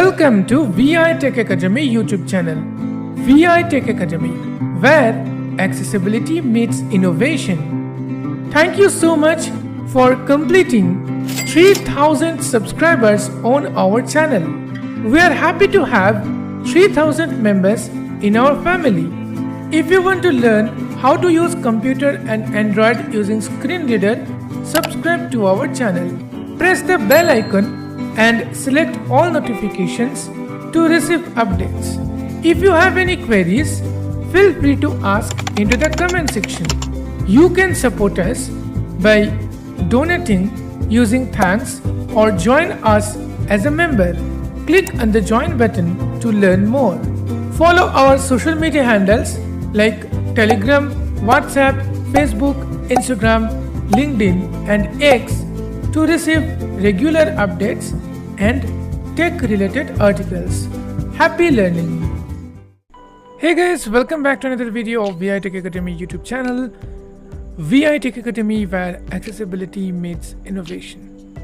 Welcome to V.I Tech Academy YouTube channel. V.I Tech Academy, where accessibility meets innovation. Thank you so much for completing 3000 subscribers on our channel. We are happy to have 3000 members in our family. If you want to learn how to use computer and Android using screen reader, subscribe to our channel. Press the bell icon and select all notifications to receive updates. If you have any queries, feel free to ask into the comment section. You can support us by donating using thanks or join us as a member. Click on the join button to learn more. Follow our social media handles like Telegram, WhatsApp, Facebook, Instagram, LinkedIn and X to receive regular updates and tech-related articles. Happy learning! Hey guys, welcome back to another video of V.I Tech Academy YouTube channel. V.I Tech Academy, where accessibility meets innovation.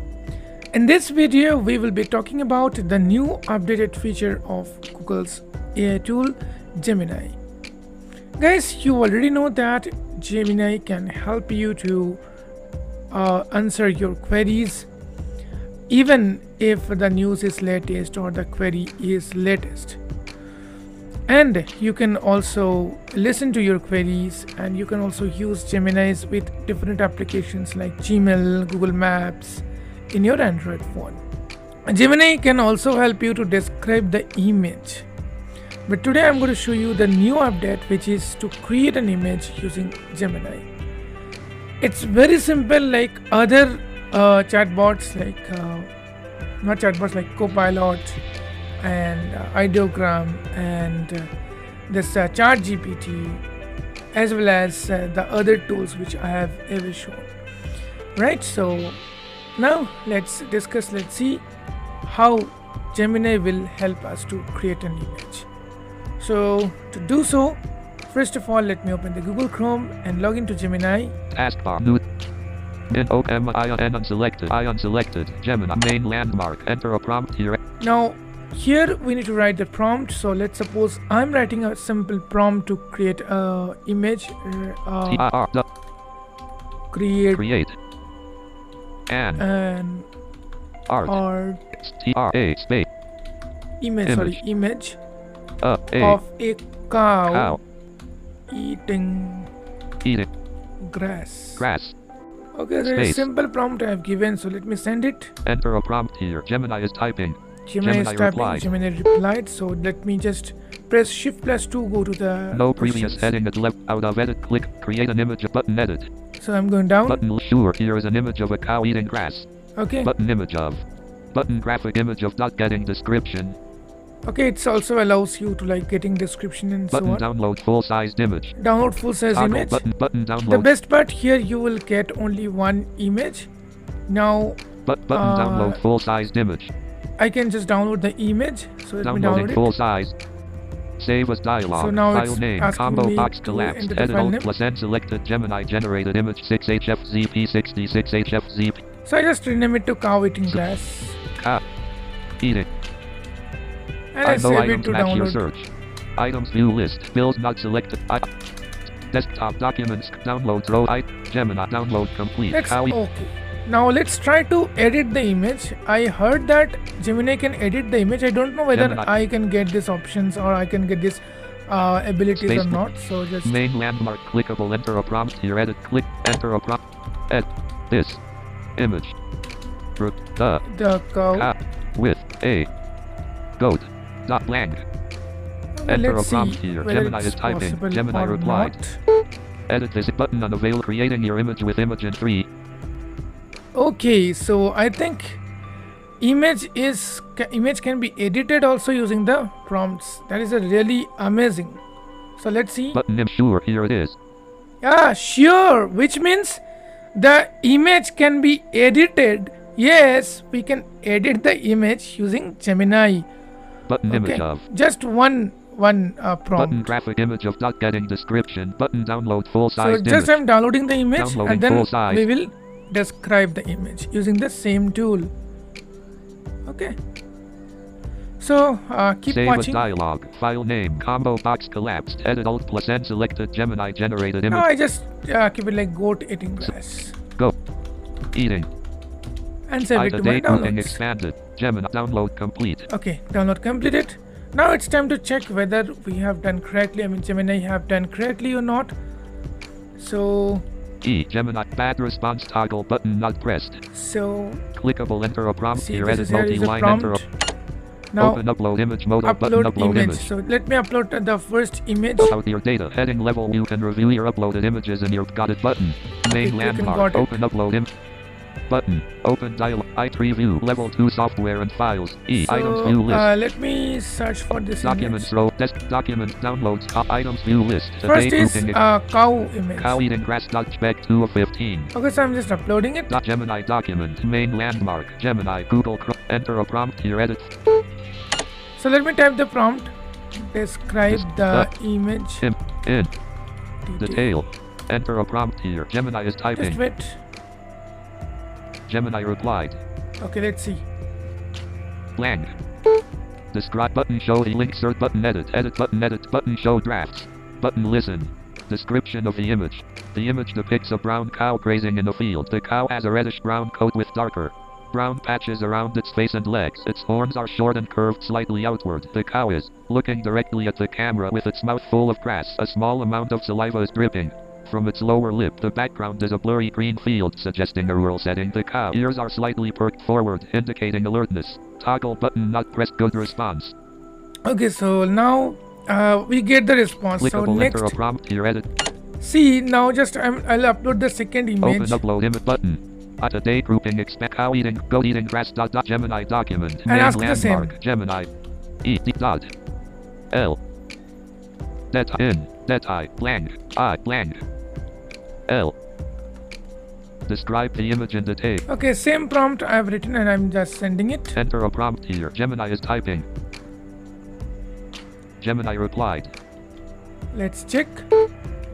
In this video, we will be talking about the new updated feature of Google's AI tool, Gemini. Guys, you already know that Gemini can help you to answer your queries even if the news is latest or the query is latest. And you can also listen to your queries, and you can also use Geminis with different applications like Gmail, Google Maps in your Android phone. Gemini can also help you to describe the image. But today I'm going to show you the new update, which is to create an image using Gemini. It's very simple, like other chatbots, like not chatbots, like Copilot and Ideogram and this ChatGPT, as well as the other tools which I have ever shown. Right, so now let's see how Gemini will help us to create an image. So to do so, first of all, let me open the Google Chrome and log into Gemini. Taskbar, new open ion unselected Gemini main landmark. Enter a prompt here. Now here we need to write the prompt. So let's suppose I'm writing a simple prompt to create a image. Create an art space image of a cow eating grass. Okay, there is a simple prompt I have given, so let me send it. Enter a prompt here. Gemini is typing. Gemini is typing. Gemini replied. So let me just press Shift+2, go to the no previous heading at left, out of edit, click create an image, button edit. So I'm going down. Button sure, here is an image of a cow eating grass. Okay. Button image of. Button graphic image of not getting description. Okay, it also allows you to like getting description and button so on. Download full-sized image. Download full-size image. Button download. The best part here, you will get only one image. Now button download full-sized image. I can just download the image. So let me download it. Full size. Save as dialog. So now file it's name. asking Combo me box to collapsed. enter the Edit file Alt name. plus N selected Gemini generated image 6HFZP66HFZP. So I just rename it to cow eating grass. Cow eating. And I save it to download. Search. Items view list. Bills not selected. Desktop documents. Download row. Gemini download complete. Okay. Now let's try to edit the image. I heard that Gemini can edit the image. I don't know whether Gemini. I can get these options or I can get these abilities or not. So just main landmark clickable. Enter a prompt here. Edit. Click. Enter a prompt. Edit this image. The cow with a goat. Dot blank. Enter a prompt here. Gemini is typing. Gemini replied. Edit this button unavailable. Creating your image with image in 3. Okay, so I think image can be edited also using the prompts. That is a really amazing. So let's see. Button name sure, here it is. Yeah, sure, which means the image can be edited. Yes, we can edit the image using Gemini. Button image of. Just one prompt. Button graphic image of not getting description. Button download full size. So just I'm downloading the image Downloading and then we will describe the image using the same tool. Okay. So keep Save watching. as dialog. File name. Combo box collapsed. Edit Alt plus N selected. Gemini generated image. Now I just keep it like goat eating grass. Go. Eating. And save it to my date grouping downloads. expanded. Gemini download complete. Okay, download completed. Now it's time to check whether we have done correctly. I mean, Gemini have done correctly or not. So Gemini bad response toggle button not pressed. So Clickable enter a prompt see, here. this Edit is here is a multi-line enter a prompt. Now open upload image mode button upload image. image. So let me upload the first image. About your data heading level. You can review your uploaded images in your got it button. Main click and landmark. got it. Open upload image button. Open dialog. I3 view level 2 software and files. Items view list. Let me search for this Documents image. row. Document downloads. Items view list. First Date is grouping cow image. cow eating grass. Spec 2 of 15. Okay, so I'm just uploading it. Gemini document. Main landmark. Gemini Google Chrome. Enter a prompt here. Edit. So let me type the prompt. Describe the image. In detail. Enter a prompt here. Gemini is typing. Just wait. Gemini replied. Okay, let's see. Blank. Describe button show the link search button edit button show drafts button listen. Description of the image. The image depicts a brown cow grazing in a field. The cow has a reddish brown coat with darker brown patches around its face and legs. Its horns are short and curved slightly outward. The cow is looking directly at the camera with its mouth full of grass. A small amount of saliva is dripping from its lower lip. The background is a blurry green field, suggesting a rural setting. The cow ears are slightly perked forward, indicating alertness. Toggle button not pressed. Good response. Okay, so now we get the response. So Clickable next, enter a prompt here. Edit. see now just I'll upload the second image. Open upload image button. At a date grouping expect cow eating goat eating grass Gemini document. And Main ask the same. landmark. Gemini. Dot. L. Detail blank. I blank. L. Describe the image in detail. Okay, same prompt I have written and I'm just sending it. Enter a prompt here. Gemini is typing. Gemini replied. Let's check.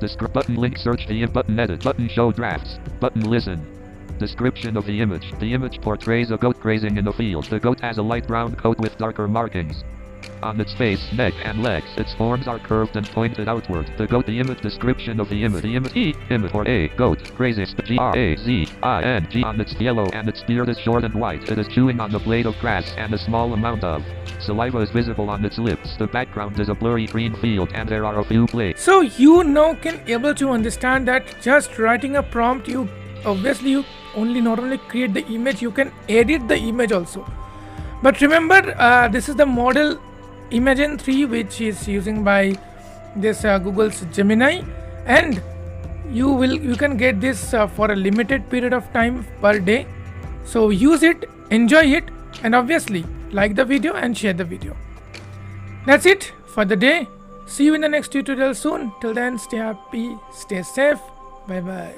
Describe button link search the button edit button show drafts button listen. Description of the image. The image portrays a goat grazing in a field. The goat has a light brown coat with darker markings on its face, neck, and legs. Its horns are curved and pointed outward. The image description of the image. The image or a goat grazing G-R-A-Z-I-N-G on its yellow and its beard is short and white. It is chewing on a blade of grass and a small amount of saliva is visible on its lips. The background is a blurry green field and there are a few blades. So you now can able to understand that just writing a prompt, you obviously not only create the image, you can edit the image also. But remember, this is the model Image LM3 which is using by this Google's Gemini, and you can get this for a limited period of time per day. So use it, enjoy it, and obviously like the video and share the video. That's it for the day. See you in the next tutorial soon. Till then, stay happy, stay safe. Bye bye.